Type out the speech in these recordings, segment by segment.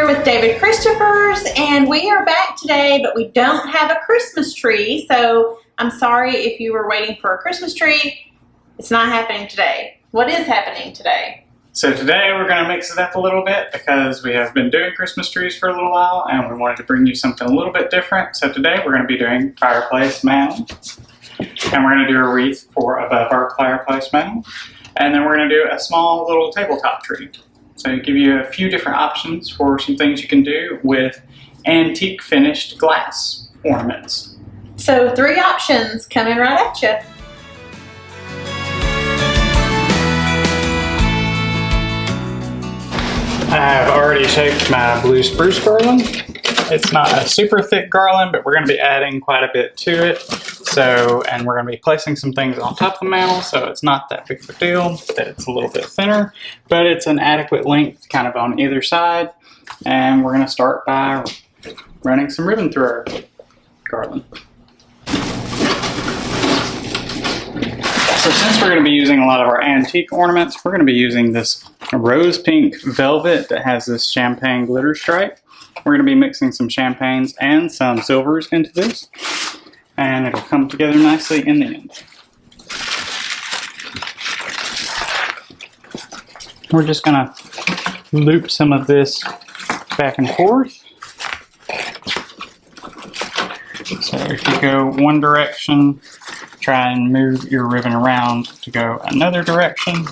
with David Christopher's, and we are back today, but we don't have a Christmas tree, so I'm sorry if you were waiting for a Christmas tree. It's not happening today. What is happening today? So today we're going to mix it up a little bit because we have been doing Christmas trees for a little while and we wanted to bring you something a little bit different. So today we're going to be doing fireplace mantle, and we're going to do a wreath for above our fireplace mantle, and then we're going to do a small little tabletop tree. So I give you a few different options for some things you can do with antique finished glass ornaments. So 3 options coming right at you. I have already shaped my blue spruce garland. It's not a super thick garland, but we're going to be adding quite a bit to it. And we're going to be placing some things on top of the mantle, so it's not that big of a deal that it's a little bit thinner, but it's an adequate length kind of on either side. And we're going to start by running some ribbon through our garland. So since we're going to be using a lot of our antique ornaments, we're going to be using this rose pink velvet that has this champagne glitter stripe. We're going to be mixing some champagnes and some silvers into this, and it'll come together nicely in the end. We're just going to loop some of this back and forth. So if you go one direction, try and move your ribbon around to go another direction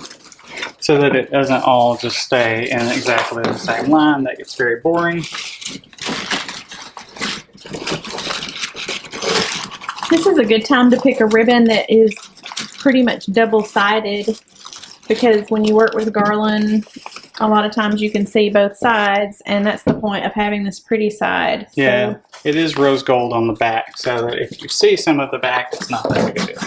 so that it doesn't all just stay in exactly the same line. That gets very boring. This is a good time to pick a ribbon that is pretty much double-sided, because when you work with garland, a lot of times you can see both sides, and that's the point of having this pretty side. Yeah, so it is rose gold on the back, so that if you see some of the back, it's not that big a deal.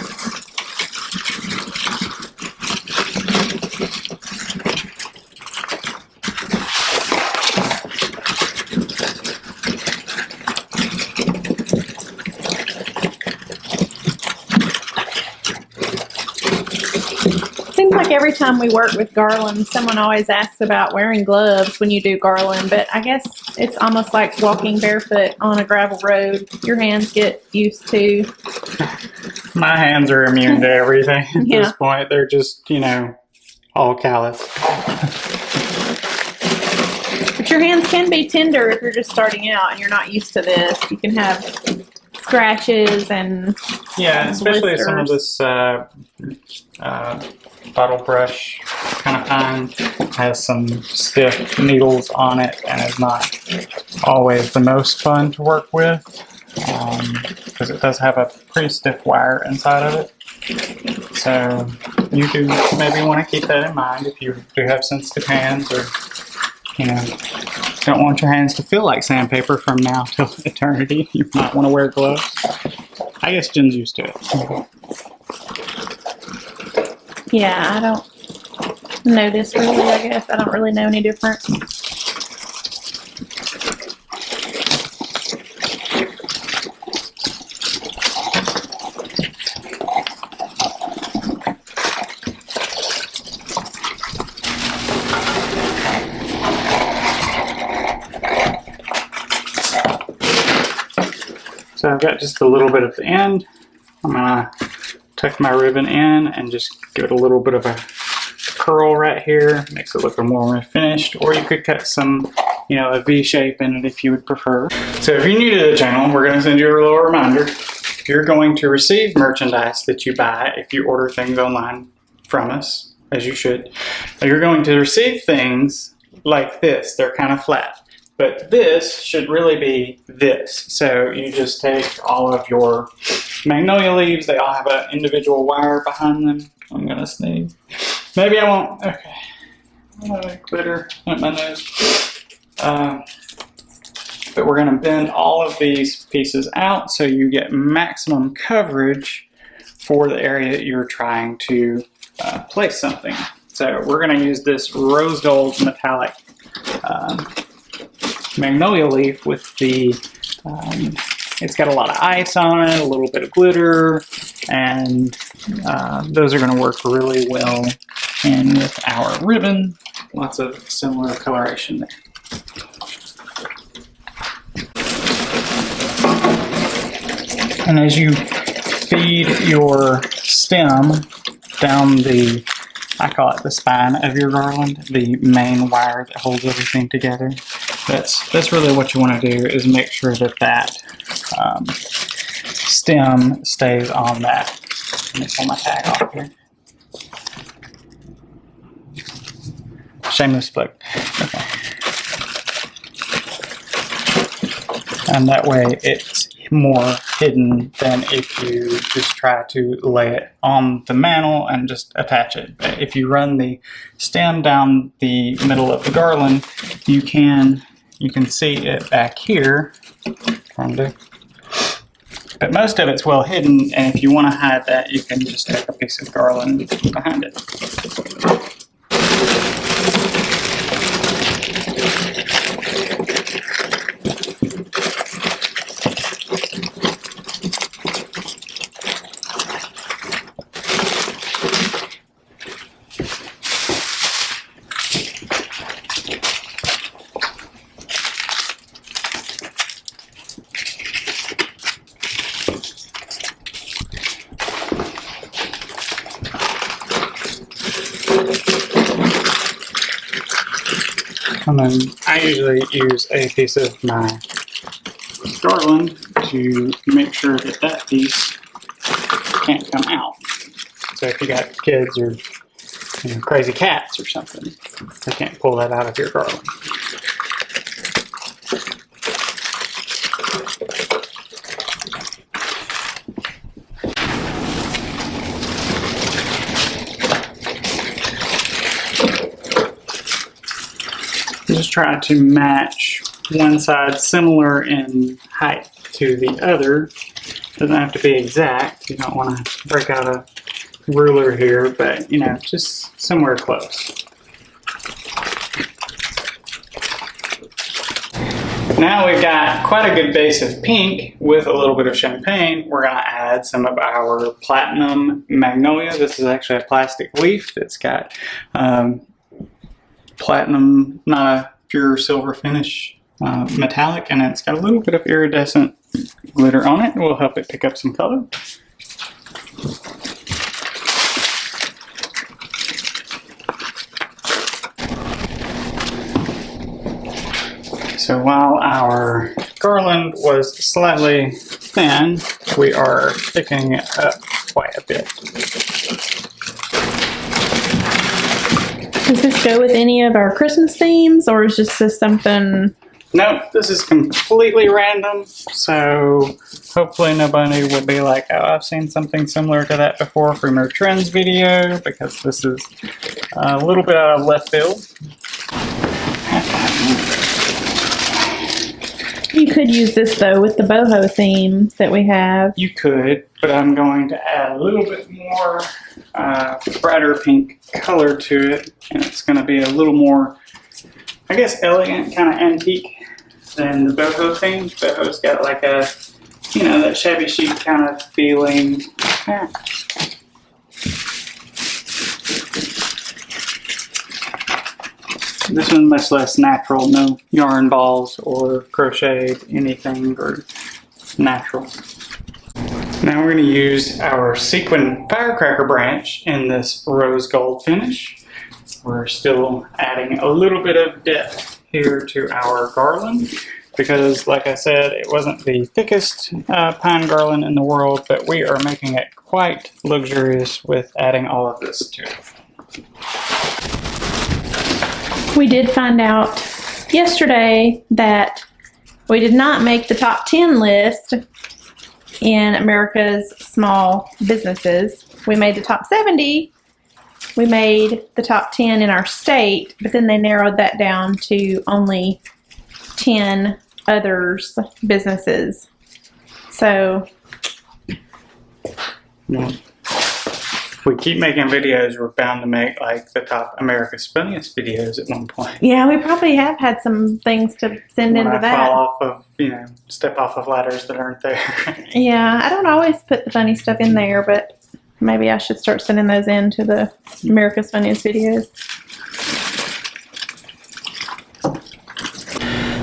Seems like every time we work with garland, someone always asks about wearing gloves when you do garland, but I guess it's almost like walking barefoot on a gravel road. Your hands get used to. My hands are immune to everything at this point. They're just, you know, all callous. But your hands can be tender if you're just starting out and you're not used to this. You can have scratches and especially blisters. some of this bottle brush kind of fine has some stiff needles on it and is not always the most fun to work with, because it does have a pretty stiff wire inside of it. So you do maybe want to keep that in mind if you do have sensitive hands, or you know, don't want your hands to feel like sandpaper from now till eternity. You might want to wear gloves. I guess Jen's used to it. Yeah, I don't notice really, I guess. I don't really know any different. So I've got just a little bit at the end. I'm gonna tuck my ribbon in and just give it a little bit of a curl right here. Makes it look a more finished. Or you could cut some, you know, a V shape in it if you would prefer. So if you're new to the channel, we're gonna send you a little reminder. You're going to receive merchandise that you buy if you order things online from us, as you should. You're going to receive things like this. They're kind of flat. But this should really be this. So you just take all of your magnolia leaves. They all have an individual wire behind them. I'm gonna sneeze. Maybe I won't. Okay. Glitter at my nose. But we're gonna bend all of these pieces out so you get maximum coverage for the area that you're trying to place something. So we're gonna use this rose gold metallic magnolia leaf with the, it's got a lot of ice on it, a little bit of glitter, and those are going to work really well in with our ribbon. Lots of similar coloration there. And as you feed your stem down the, I call it the spine of your garland, the main wire that holds everything together, that's really what you want to do, is make sure that that stem stays on that. Let me pull my tag off here. Shameless plug. Okay. And that way it's more hidden than if you just try to lay it on the mantle and just attach it. But if you run the stem down the middle of the garland, you can see it back here. But most of it's well hidden, and if you want to hide that, you can just take a piece of garland behind it. And then I usually use a piece of my garland to make sure that that piece can't come out. So if you got kids or crazy cats or something, they can't pull that out of your garland. Just try to match one side similar in height to the other. Doesn't have to be exact. You don't want to break out a ruler here, but just somewhere close. Now we've got quite a good base of pink with a little bit of champagne. We're going to add some of our platinum magnolia. This is actually a plastic leaf that's got platinum, not a pure silver finish, metallic, and it's got a little bit of iridescent glitter on it. It will help it pick up some color. So while our garland was slightly thin, we are thickening it up quite a bit. Does this go with any of our Christmas themes, or is this something? Nope, this is completely random, so hopefully nobody will be like, oh, I've seen something similar to that before from your trends video, because this is a little bit out of left field. You could use this though with the boho theme that we have. You could, but I'm going to add a little bit more brighter pink color to it, and it's going to be a little more, I guess, elegant, kind of antique than the boho theme. Boho's got like a, that shabby chic kind of feeling. This one's much less natural, no yarn balls or crocheted anything, or natural. Now we're going to use our sequin firecracker branch in this rose gold finish. We're still adding a little bit of depth here to our garland because, like I said, it wasn't the thickest pine garland in the world, but we are making it quite luxurious with adding all of this to it. We did find out yesterday that we did not make the top 10 list in America's small businesses. We made the top 70. We made the top 10 in our state, but then they narrowed that down to only 10 others businesses. So, yeah. If we keep making videos, we're bound to make like the top America's Funniest videos at one point. yeah, we probably have had some things to send When into I that. fall off of, step off of ladders that aren't there. Yeah, I don't always put the funny stuff in there, but maybe I should start sending those in to the America's Funniest videos.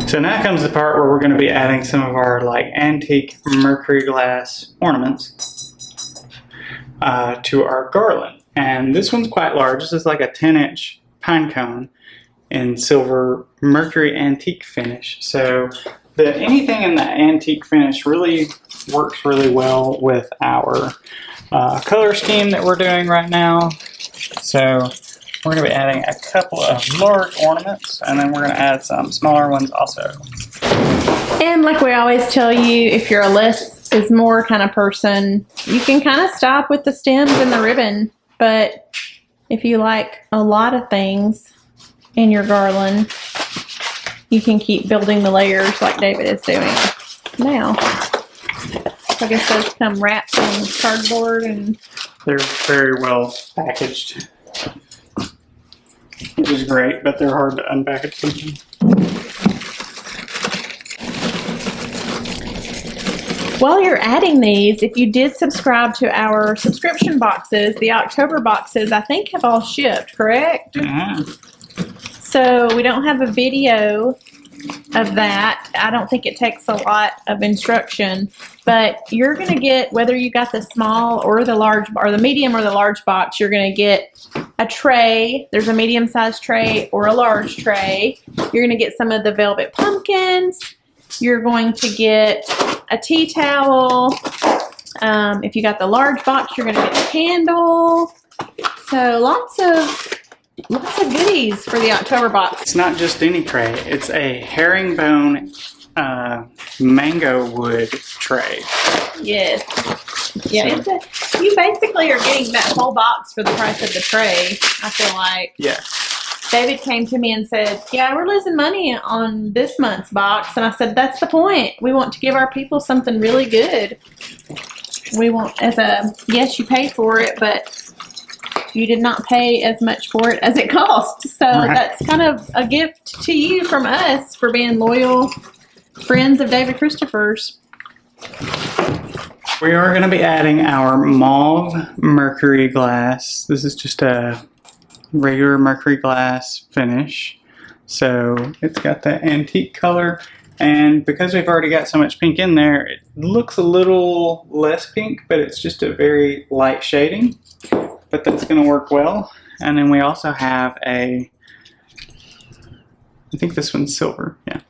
So now comes the part where we're going to be adding some of our like antique mercury glass ornaments to our garland. And this one's quite large. This is like a 10-inch pine cone in silver mercury antique finish. So anything in the antique finish really works really well with our color scheme that we're doing right now. So we're going to be adding a couple of large ornaments, and then we're going to add some smaller ones also. And like we always tell you, if you're a less is more kind of person, you can kind of stop with the stems and the ribbon. But if you like a lot of things in your garland, you can keep building the layers like David is doing now. I guess those come wrapped in cardboard, and they're very well packaged, which is great, but they're hard to unpackage sometimes. While you're adding these, if you did subscribe to our subscription boxes, the October boxes, I think have all shipped, correct? Yeah. So we don't have a video of that. I don't think it takes a lot of instruction, but you're going to get, whether you got the small or the large, or the medium or the large box, you're going to get a tray. There's a medium-sized tray or a large tray. You're going to get some of the velvet pumpkins. You're going to get a tea towel. If you got the large box, you're going to get a candle. So lots of goodies for the October box. It's not just any tray. It's a herringbone mango wood tray. Yes. Yeah, so, you basically are getting that whole box for the price of the tray, I feel like. Yeah. David came to me and said, yeah, we're losing money on this month's box. And I said, that's the point. We want to give our people something really good. We want, yes, you paid for it, but you did not pay as much for it as it cost. So That's kind of a gift to you from us for being loyal friends of David Christopher's. We are going to be adding our mauve mercury glass. This is just a regular mercury glass finish. So it's got that antique color. And because we've already got so much pink in there, it looks a little less pink, but it's just a very light shading. But that's going to work well. And then we also have I think this one's silver, yeah.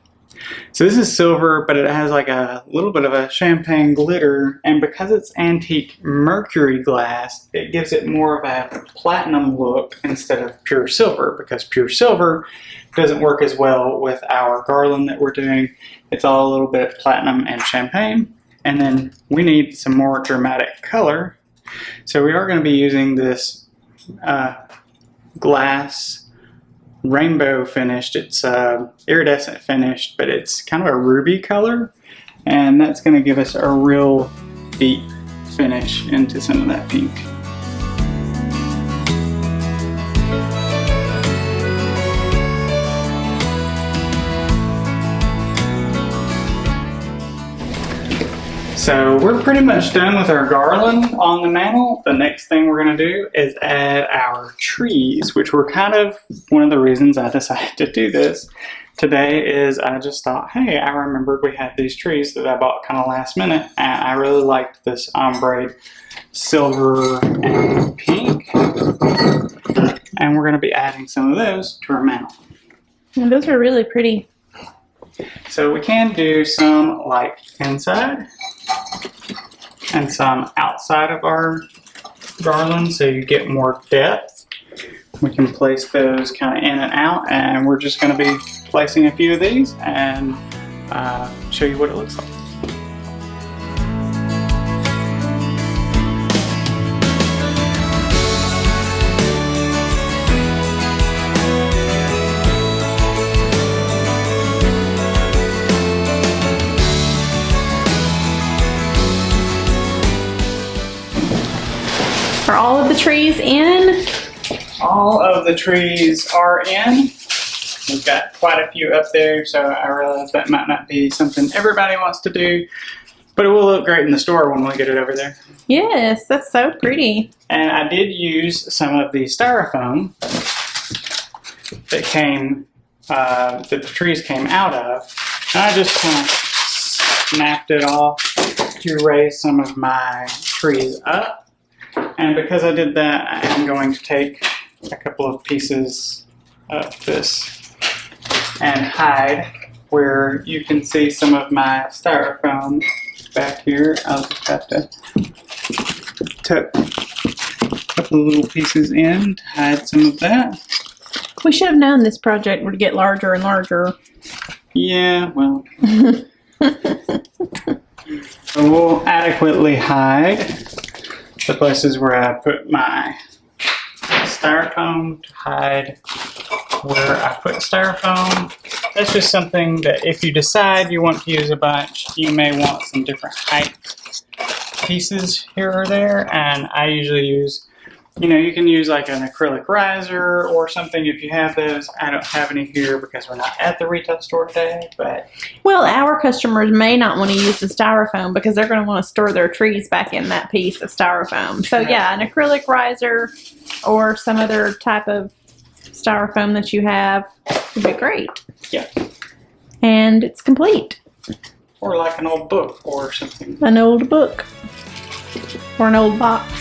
So this is silver, but it has like a little bit of a champagne glitter, and because it's antique mercury glass, it gives it more of a platinum look instead of pure silver, because pure silver doesn't work as well with our garland that we're doing. It's all a little bit of platinum and champagne, and then we need some more dramatic color. So we are going to be using this glass rainbow finished. It's iridescent finished, but it's kind of a ruby color, and that's going to give us a real deep finish into some of that pink. So we're pretty much done with our garland on the mantle. The next thing we're going to do is add our trees, which were kind of one of the reasons I decided to do this today. Is I just thought, hey, I remembered we had these trees that I bought kind of last minute, and I really liked this ombre silver and pink, and we're going to be adding some of those to our mantle. And those are really pretty. So we can do some like inside and some outside of our garland, so you get more depth. We can place those kind of in and out, and we're just going to be placing a few of these and show you what it looks like. Are all of the trees in? All of the trees are in. We've got quite a few up there, so I realize that might not be something everybody wants to do, but it will look great in the store when we get it over there. Yes, that's so pretty. And I did use some of the styrofoam that came, that the trees came out of, I just kind of snapped it off to raise some of my trees up. And because I did that, I am going to take a couple of pieces of this and hide where you can see some of my styrofoam back here. I'll just have to tuck a couple of little pieces in to hide some of that. We should have known this project would get larger and larger. Yeah, well. So we'll adequately hide the places where I put my styrofoam to hide where I put styrofoam. That's just something that if you decide you want to use a bunch, you may want some different height pieces here or there. And I usually use, you can use like an acrylic riser or something if you have those. I don't have any here because we're not at the retail store today, but. Well, our customers may not want to use the styrofoam because they're going to want to store their trees back in that piece of styrofoam. So yeah, an acrylic riser or some other type of styrofoam that you have would be great. Yeah. And it's complete. Or like an old book or something. An old book. Or an old box.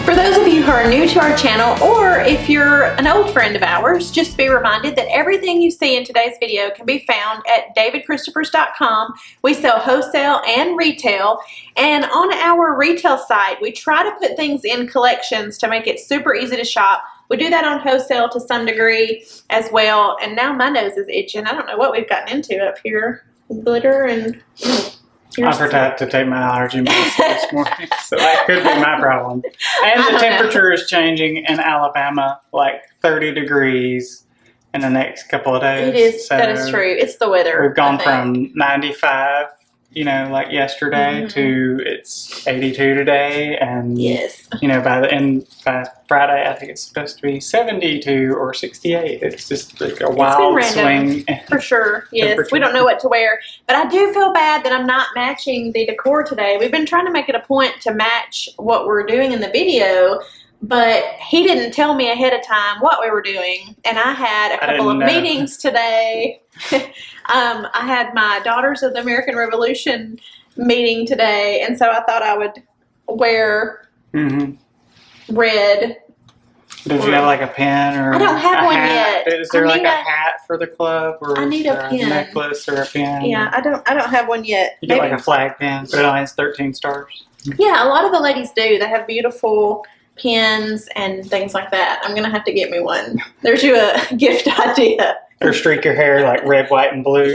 For those of you who are new to our channel, or if you're an old friend of ours, just be reminded that everything you see in today's video can be found at davidchristopher's.com. We sell wholesale and retail, and on our retail site, we try to put things in collections to make it super easy to shop. We do that on wholesale to some degree as well, and now my nose is itching. I don't know what we've gotten into up here. Glitter and... I forgot to take my allergy medicine this morning, so that could be my problem. And the temperature is changing in Alabama, like 30 degrees in the next couple of days. It is, so that is true. It's the weather. We've gone from 95, like yesterday, to it's 82 today, and yes, by Friday, I think it's supposed to be 72 or 68. It's just like a wild swing. For sure, yes. We don't know what to wear, but I do feel bad that I'm not matching the decor today. We've been trying to make it a point to match what we're doing in the video, but he didn't tell me ahead of time what we were doing, and I had a couple of meetings today. I had my Daughters of the American Revolution meeting today, and so I thought I would wear red. Did you have like a pin or I don't have one hat? yet. Is there like a hat for the club, or I need a pin. necklace or a pin? Yeah, I don't have one yet. You get like a flag pin, but it only has 13 stars. Yeah, a lot of the ladies do. They have beautiful pins and things like that. I'm gonna have to get me one. There's you a gift idea. Or streak your hair like red, white, and blue. Yeah,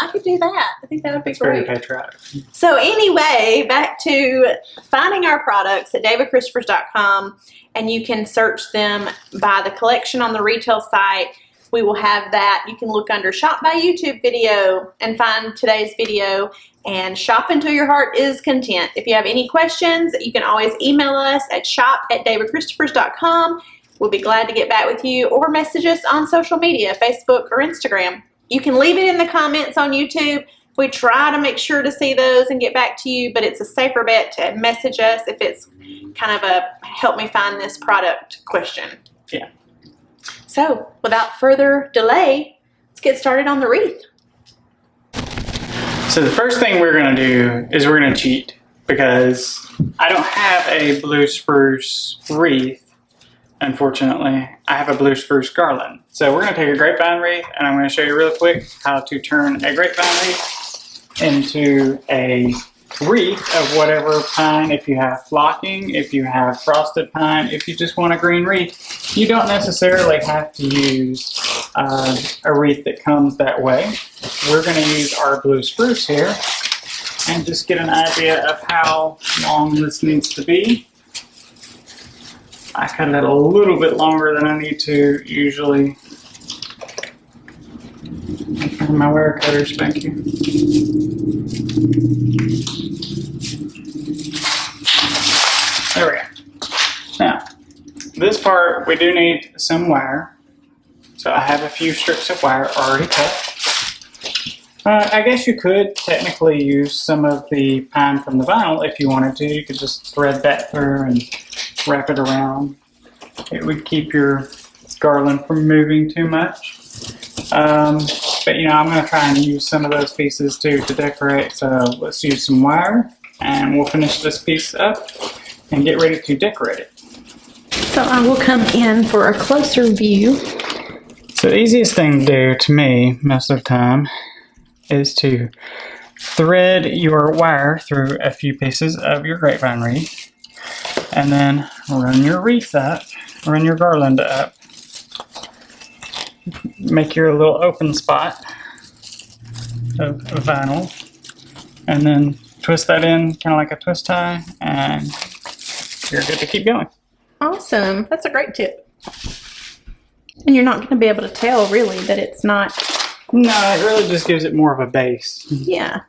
I could do that. I think that would be great. Very patriotic. So anyway, back to finding our products at davidchristopher's.com, and you can search them by the collection on the retail site. We will have that. You can look under Shop by YouTube video and find today's video, and shop until your heart is content. If you have any questions, you can always email us at shop@davidchristopher's.com. We'll be glad to get back with you, or message us on social media, Facebook or Instagram. You can leave it in the comments on YouTube. We try to make sure to see those and get back to you, but it's a safer bet to message us if it's kind of a help me find this product question. Yeah. So without further delay, let's get started on the wreath. So the first thing we're going to do is we're going to cheat, because I don't have a blue spruce wreath. Unfortunately, I have a blue spruce garland. So we're going to take a grapevine wreath, and I'm going to show you real quick how to turn a grapevine wreath into a wreath of whatever pine. If you have flocking, if you have frosted pine, if you just want a green wreath, you don't necessarily have to use a wreath that comes that way. We're going to use our blue spruce here and just get an idea of how long this needs to be. I cut it a little bit longer than I need to usually. My wire cutters, thank you. There we go. Now, this part we do need some wire. So I have a few strips of wire already cut. I guess you could technically use some of the pine from the vinyl if you wanted to. You could just thread that through and wrap it around. It would keep your garland from moving too much. But you know, I'm going to try and use some of those pieces too to decorate. So let's use some wire and we'll finish this piece up and get ready to decorate it. So I will come in for a closer view. So the easiest thing to do to me most of the time is to thread your wire through a few pieces of your grapevine wreath and then run your wreath up, run your garland up. Make your little open spot of vinyl and then twist that in kind of like a twist tie and you're good to keep going. Awesome. That's a great tip. And you're not going to be able to tell really that it's not. No, it really just gives it more of a base. Yeah.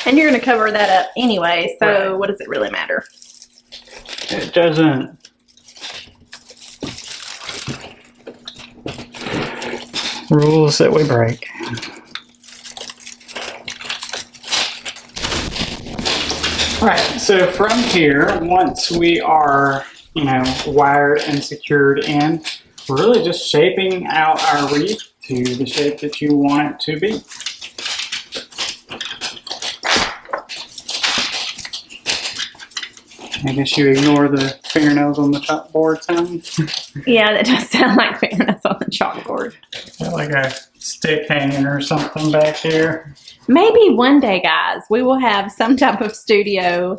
And you're going to cover that up anyway, so right. What does it really matter? It doesn't. Rules that we break. Alright, so from here, once we are, you know, wired and secured in, we're really just shaping out our wreath to the shape that you want it to be. I guess you ignore the fingernails on the chalkboard sound. Yeah, that does sound like fingernails on the chalkboard. Like a stick hanging or something back here. Maybe one day, guys, we will have some type of studio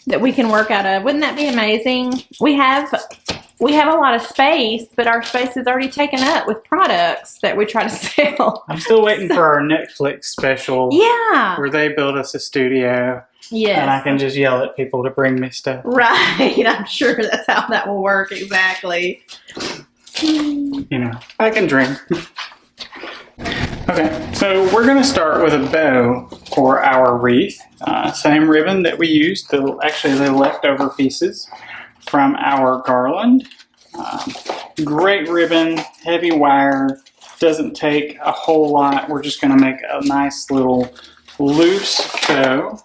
that we can work out of. Wouldn't that be amazing? We have a lot of space, but our space is already taken up with products that we try to sell. I'm still waiting for our Netflix special. Yeah. Where they build us a studio. Yes. And I can just yell at people to bring me stuff. Right. I'm sure that's how that will work exactly. You know, I can dream. Okay, so we're going to start with a bow for our wreath. Same ribbon that we used, actually the leftover pieces from our garland. Great ribbon, heavy wire, doesn't take a whole lot. We're just going to make a nice little loose bow.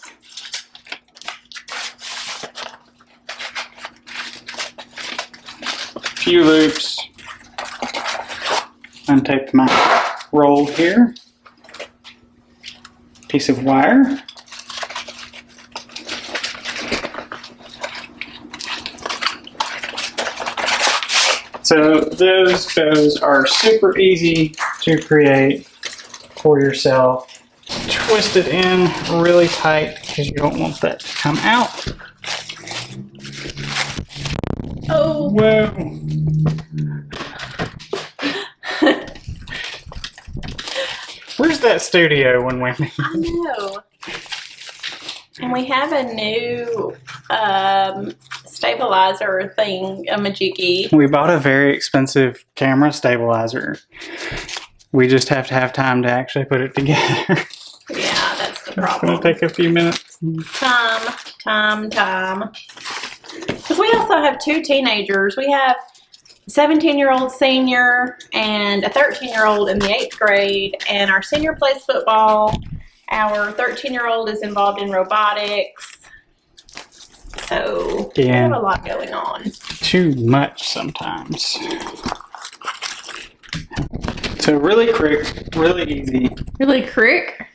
Few loops, and take my roll here, piece of wire. So those bows are super easy to create for yourself. Twist it in really tight because you don't want that to come out. Oh. Whoa. Where's that studio when we meet? I know. And we have a new stabilizer thing, a majiggy. We bought a very expensive camera stabilizer. We just have to have time to actually put it together. Yeah, that's the It's problem. going to take a few minutes. Time. Because we also have two teenagers. We have a 17-year-old senior and a 13-year-old in the 8th grade. And our senior plays football. Our 13-year-old is involved in robotics. So we have a lot going on. Too much sometimes. So really quick, really easy. Really quick.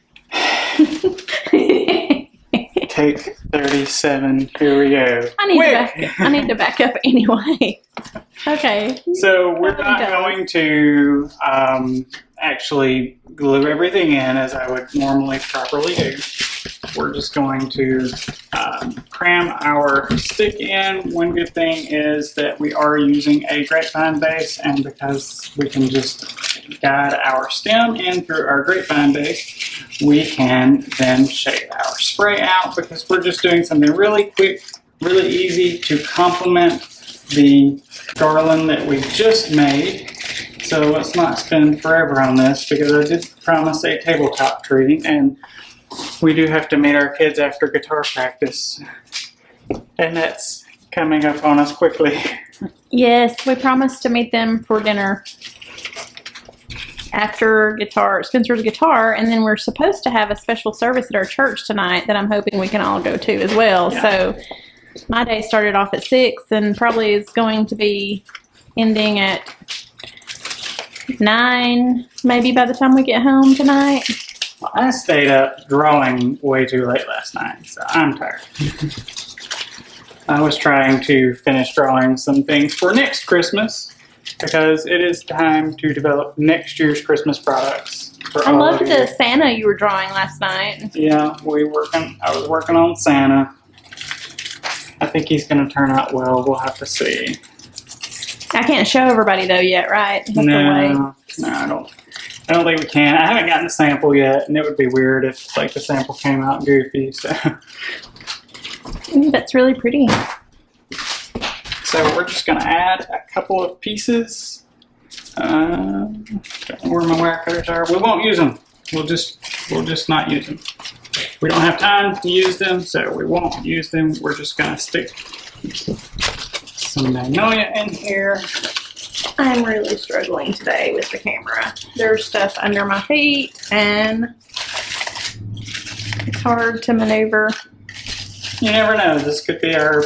Take 37. Here we go. I need to back up anyway. Okay. So we're not going to actually glue everything in as I would normally properly do. We're just going to cram our stick in. One good thing is that we are using a grapevine base, and because we can just guide our stem in through our grapevine base, we can then shape our spray out because we're just doing something really quick, really easy to complement the garland that we just made. So let's not spend forever on this because I did promise a tabletop tree, and we do have to meet our kids after guitar practice, and that's coming up on us quickly. Yes, we promised to meet them for dinner after Spencer's guitar, and then we're supposed to have a special service at our church tonight that I'm hoping we can all go to as well. Yeah. So my day started off at 6 and probably is going to be ending at 9, maybe by the time we get home tonight. Well, I stayed up drawing way too late last night, so I'm tired. I was trying to finish drawing some things for next Christmas because it is time to develop next year's Christmas products. I loved the Santa you were drawing last night. Yeah, I was working on Santa. I think he's going to turn out well. We'll have to see. I can't show everybody though yet, right? No, I don't think we can. I haven't gotten the sample yet, and it would be weird if like the sample came out goofy. So that's really pretty. So we're just going to add a couple of pieces. Don't know where my wire cutters are. We won't use them. We'll just not use them. We don't have time to use them, so we won't use them. We're just going to stick some magnolia in here. I'm really struggling today with the camera. There's stuff under my feet, and it's hard to maneuver. You never know. This could be our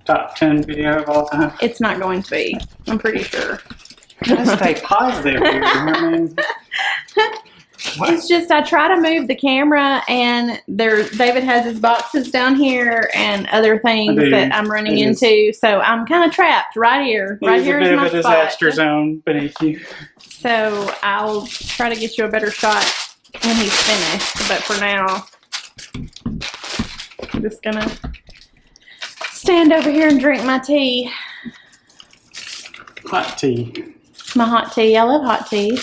top 10 video of all time. It's not going to be. I'm pretty sure. Gotta stay positive here. I mean, it's just I try to move the camera, and David has his boxes down here and other things that I'm running into. So I'm kind of trapped right here. Right here is my spot. Disaster zone beneath you. So I'll try to get you a better shot when he's finished. But for now, I'm just gonna stand over here and drink my tea. Hot tea. My hot tea. I love hot tea.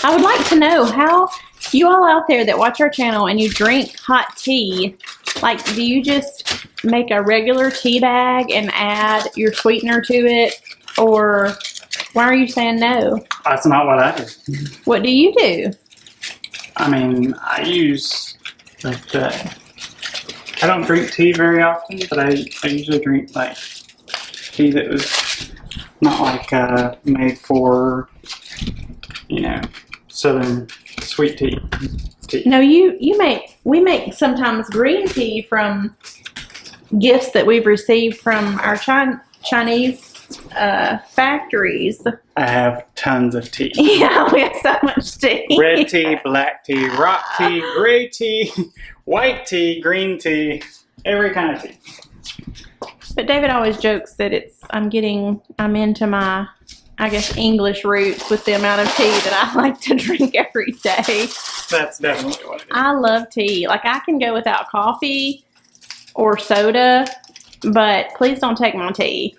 I would like to know how you all out there that watch our channel and you drink hot tea, like, do you just make a regular tea bag and add your sweetener to it? Or why are you saying no? That's not what I do. What do you do? I mean, I use like that. I don't drink tea very often, but I usually drink like tea that was not like made for, you know, southern sweet tea. No, we make sometimes green tea from gifts that we've received from our Chinese factories. I have tons of tea. Yeah, we have so much tea. Red tea, black tea, rock tea, gray tea, white tea, green tea, every kind of tea. But David always jokes that I'm into my, I guess, English roots with the amount of tea that I like to drink every day. That's definitely what it is. I love tea. Like, I can go without coffee or soda, but please don't take my tea,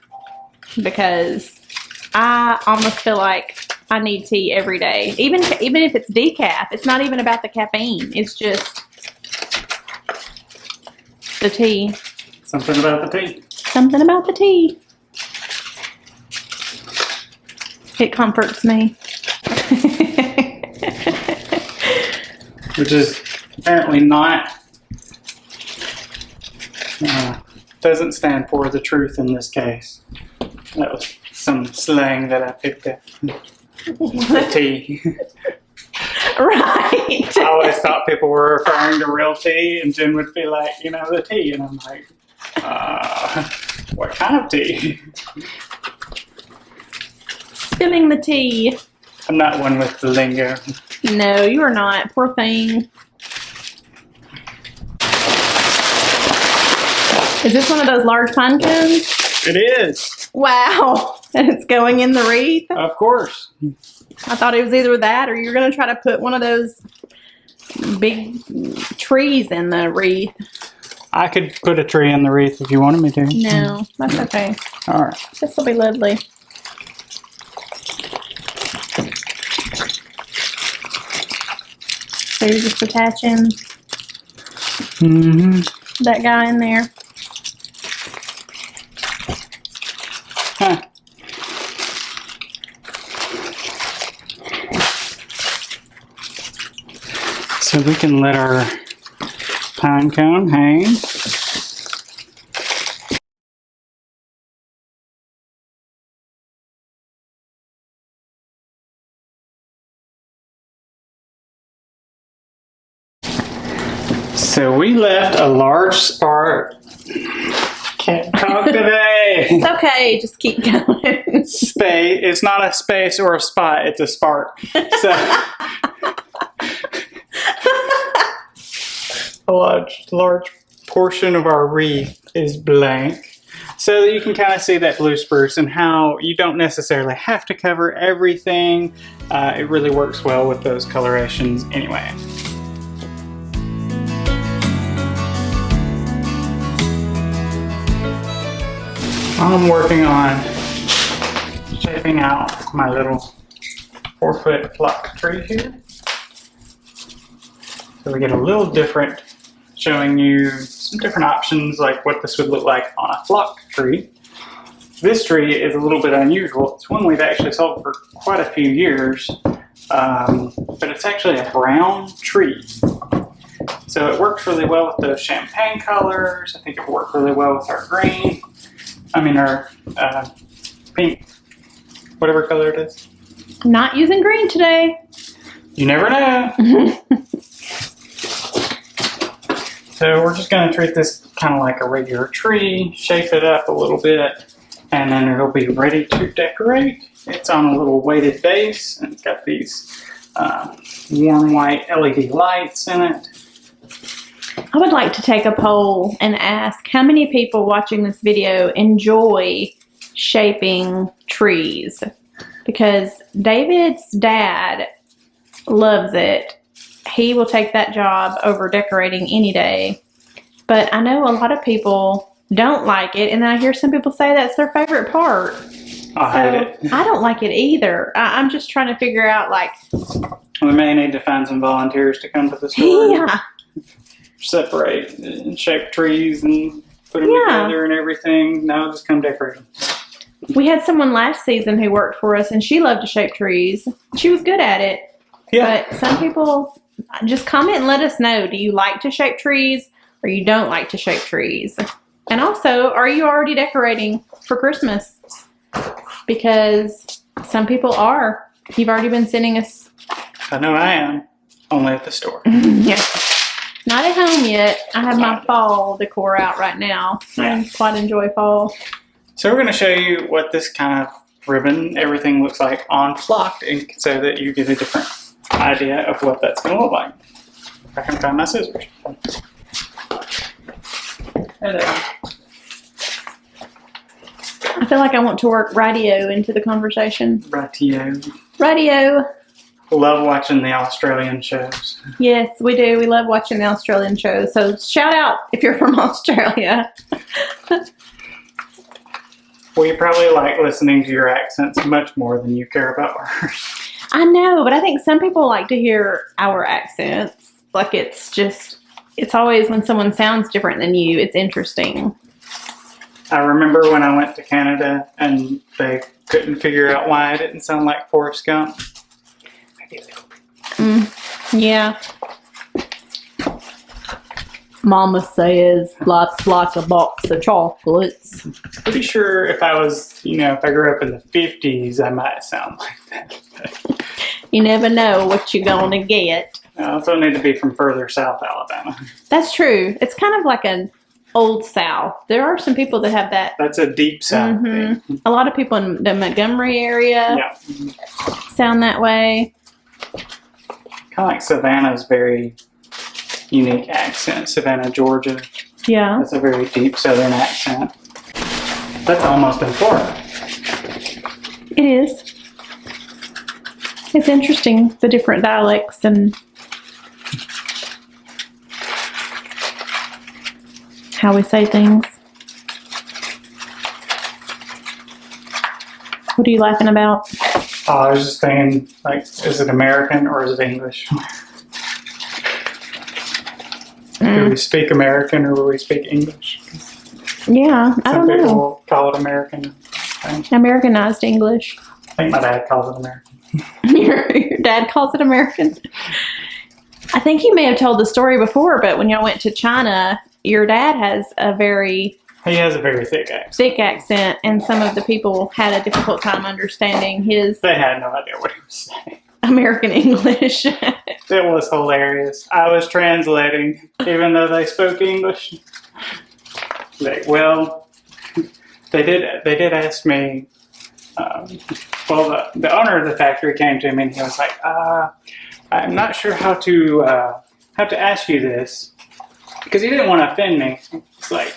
because I almost feel like I need tea every day. Even if it's decaf, it's not even about the caffeine. It's just the tea. Something about the tea. Something about the tea. It comforts me. Which is apparently not, doesn't stand for the truth in this case. That was some slang that I picked up. The tea. Right. I always thought people were referring to real tea, and Jen would be like, you know, the tea. And I'm like, what kind of tea? Spilling the tea. I'm not one with the lingo. No, you are not. Poor thing. Is this one of those large pine cones? It is. Wow. And it's going in the wreath? Of course. I thought it was either that or you're going to try to put one of those big trees in the wreath. I could put a tree in the wreath if you wanted me to. No, that's okay. All right. This will be lovely. So you're just attaching that guy in there. Huh. So we can let our pine cone hang. So we left a large spark. Can't talk today. It's okay. Just keep going. Space. It's not a space or a spot. It's a spark. So a large portion of our wreath is blank. So that you can kind of see that blue spruce and how you don't necessarily have to cover everything. It really works well with those colorations anyway. I'm working on shaping out my little 4-foot flock tree here. So we get a little different, showing you some different options like what this would look like on a flock tree. This tree is a little bit unusual. It's one we've actually sold for quite a few years, but it's actually a brown tree. So it works really well with those champagne colors. I think it worked really well with our green. Our pink, whatever color it is. I'm not using green today. You never know. So we're just going to treat this kind of like a regular tree, shape it up a little bit, and then it'll be ready to decorate. It's on a little weighted base, and it's got these warm white LED lights in it. I would like to take a poll and ask how many people watching this video enjoy shaping trees, because David's dad loves it. He will take that job over decorating any day. But I know a lot of people don't like it, and then I hear some people say that's their favorite part. I hate it. I don't like it either. I'm just trying to figure out, like... We may need to find some volunteers to come to the store. Yeah. Separate and shape trees and put them together and everything. No, just come decorate them. We had someone last season who worked for us, and she loved to shape trees. She was good at it. Yeah. But some people, just comment and let us know. Do you like to shape trees, or you don't like to shape trees? And also, are you already decorating for Christmas? Because some people are. You've already been sending us. I know I am. Only at the store. Yeah. Not at home yet. I have my fall decor out right now. I quite enjoy fall. So we're going to show you what this kind of ribbon, everything looks like on flocked, and so that you get a different idea of what that's going to look like. If I can find my scissors. Hello. I feel like I want to work radio into the conversation. Ratio. Radio. Love watching the Australian shows. Yes, we do. We love watching the Australian shows. So shout out if you're from Australia. We probably like listening to your accents much more than you care about ours. I know, but I think some people like to hear our accents. Like it's always when someone sounds different than you, it's interesting. I remember when I went to Canada and they couldn't figure out why I didn't sound like Forrest Gump. Yeah. Mama says life's like a box of chocolates. Pretty sure if I was, if I grew up in the 50s, I might sound like that. You never know what you're going to get. I also need to be from further south Alabama. That's true. It's kind of like an old South. There are some people that have that. That's a deep South thing. A lot of people in the Montgomery area sound that way. Kind of like Savannah's very unique accent. Savannah, Georgia. Yeah. That's a very deep Southern accent. That's almost in Florida. It is. It's interesting, the different dialects and how we say things. What are you laughing about? Oh, I was just thinking, is it American or is it English? Do we speak American or do we speak English? Yeah, I don't know. Some people call it American. Americanized English. I think my dad calls it American. Your dad calls it American? I think you may have told the story before, but when y'all went to China, your dad has a very... He has a very thick accent. Thick accent, and some of the people had a difficult time understanding his... They had no idea what he was saying. American English. It was hilarious. I was translating, even though they spoke English. they did ask me. Well, the owner of the factory came to me and he was like, "I'm not sure how to ask you this," because he didn't want to offend me. It's like,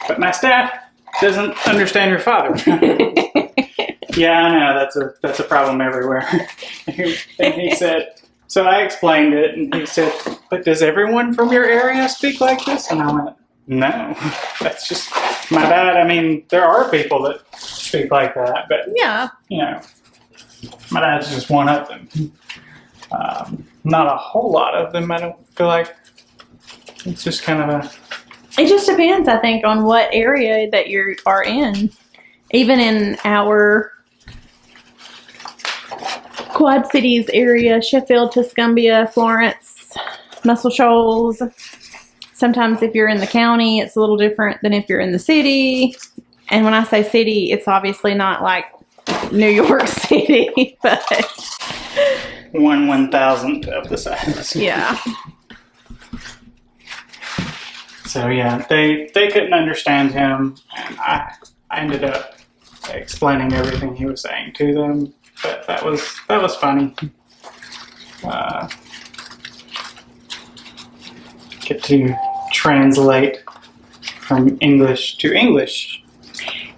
but my staff doesn't understand your father. Yeah, I know that's a problem everywhere. And he said, so I explained it, and he said, "But does everyone from your area speak like this?" And I went, "No, that's just my dad. I mean, there are people that speak like that, but Yeah. you know, my dad's just one of them. Not a whole lot of them. I don't feel like it's just kind of a. It just depends, I think, on what area that you are in. Even in our Quad Cities area, Sheffield, Tuscumbia, Florence, Muscle Shoals. Sometimes if you're in the county, it's a little different than if you're in the city. And when I say city, it's obviously not like New York City, but 1/1000th of the size. yeah. So yeah, they couldn't understand him, and I ended up explaining everything he was saying to them. But that was funny. Get to translate from English to English.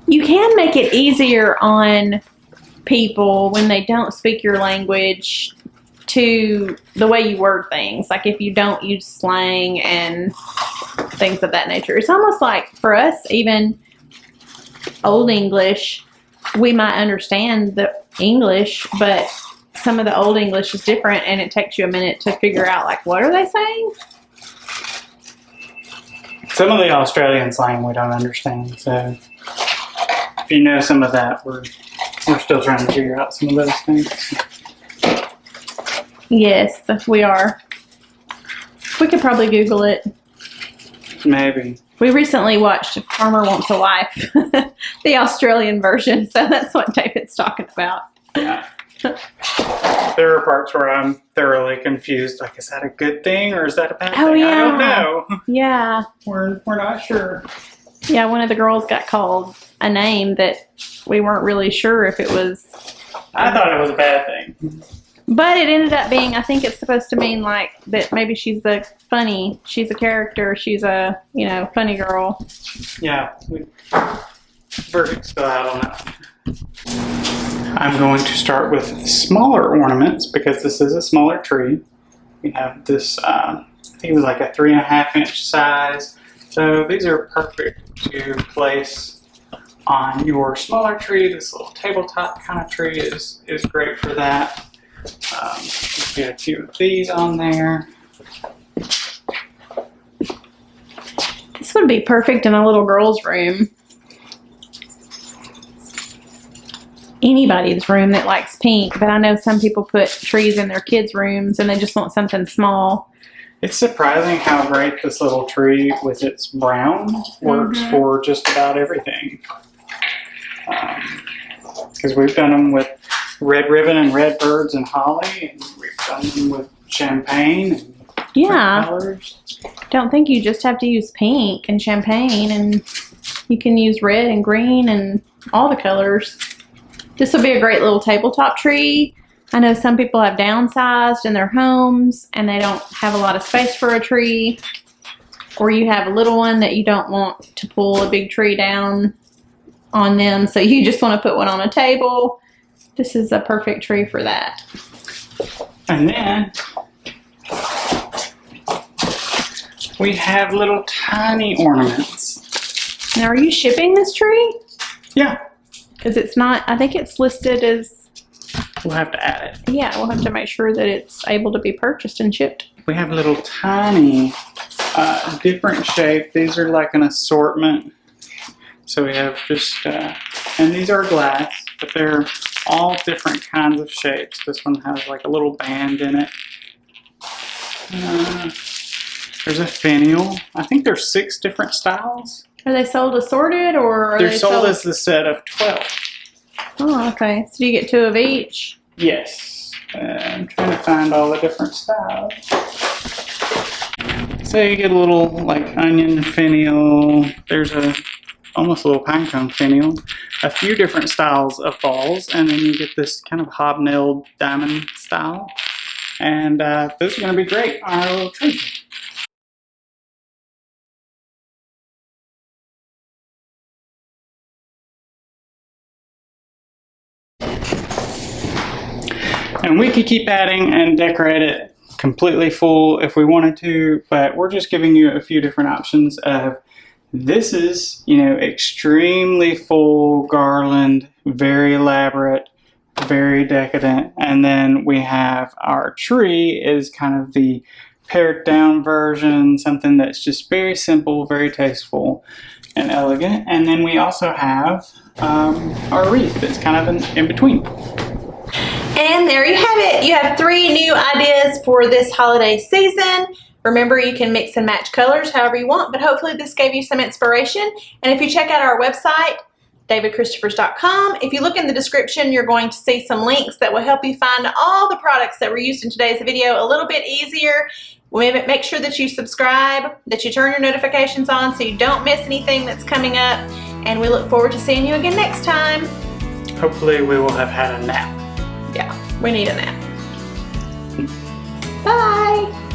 You can make it easier on people when they don't speak your language to the way you word things. Like if you don't use slang and things of that nature. It's almost like for us, even Old English, we might understand the English, but some of the Old English is different and it takes you a minute to figure out like, what are they saying? Some of the Australian slang we don't understand, so if you know some of that, we're still trying to figure out some of those things. Yes, we are. We could probably Google it. Maybe. We recently watched Farmer Wants a Wife, the Australian version, so that's what David's talking about. Yeah. There are parts where I'm thoroughly confused. Like, is that a good thing or is that a bad Oh, thing? yeah. I don't know. Yeah. We're not sure. Yeah, one of the girls got called a name that we weren't really sure if it was. I thought it was a bad thing. But it ended up being, I think it's supposed to mean like that maybe she's a character, she's a, funny girl. Yeah. Verdict's still out on that. I'm going to start with smaller ornaments because this is a smaller tree. We have this, I think it was like a 3.5-inch size. So these are perfect to place on your smaller tree. This little tabletop kind of tree is great for that. Get a few of these on there. This would be perfect in a little girl's room. Anybody's room that likes pink, but I know some people put trees in their kids' rooms and they just want something small. It's surprising how great this little tree with its brown works for just about everything. Because we've done them with red ribbon and red birds and holly, and we've done them with champagne and Yeah. colors. Don't think you just have to use pink and champagne, and you can use red and green and all the colors. This will be a great little tabletop tree. I know some people have downsized in their homes and they don't have a lot of space for a tree, or you have a little one that you don't want to pull a big tree down on them, so you just want to put one on a table. This is a perfect tree for that. And then we have little tiny ornaments. Now, are you shipping this tree? Yeah, Because it's not, I think it's listed as, we'll have to add it. yeah, we'll have to make sure that it's able to be purchased and shipped. We have little tiny different shape. These are like an assortment. So we have just, and these are glass, but they're all different kinds of shapes. This one has like a little band in it. There's a finial. I think there's 6 different styles. Are they sold assorted, or are They're they sold as the set of 12. Oh, okay. So you get 2 of each? Yes. I'm trying to find all the different styles. So you get a little like onion finial. There's a almost a little pinecone finial, a few different styles of balls, and then you get this kind of hobnailed diamond style. And those are going to be great on our little tree. And we could keep adding and decorate it completely full if we wanted to, but we're just giving you a few different options of this is, you know, extremely full garland, very elaborate, very decadent. And then we have our tree is kind of the pared down version, something that's just very simple, very tasteful and elegant. And then we also have our wreath that's kind of in between. And there you have it. You have 3 new ideas for this holiday season. Remember, you can mix and match colors however you want, but hopefully this gave you some inspiration. And if you check out our website, davidchristofers.com, if you look in the description, you're going to see some links that will help you find all the products that were used in today's video a little bit easier. Make sure that you subscribe, that you turn your notifications on so you don't miss anything that's coming up. And we look forward to seeing you again next time. Hopefully we will have had a nap. Yeah, we need a nap. Bye.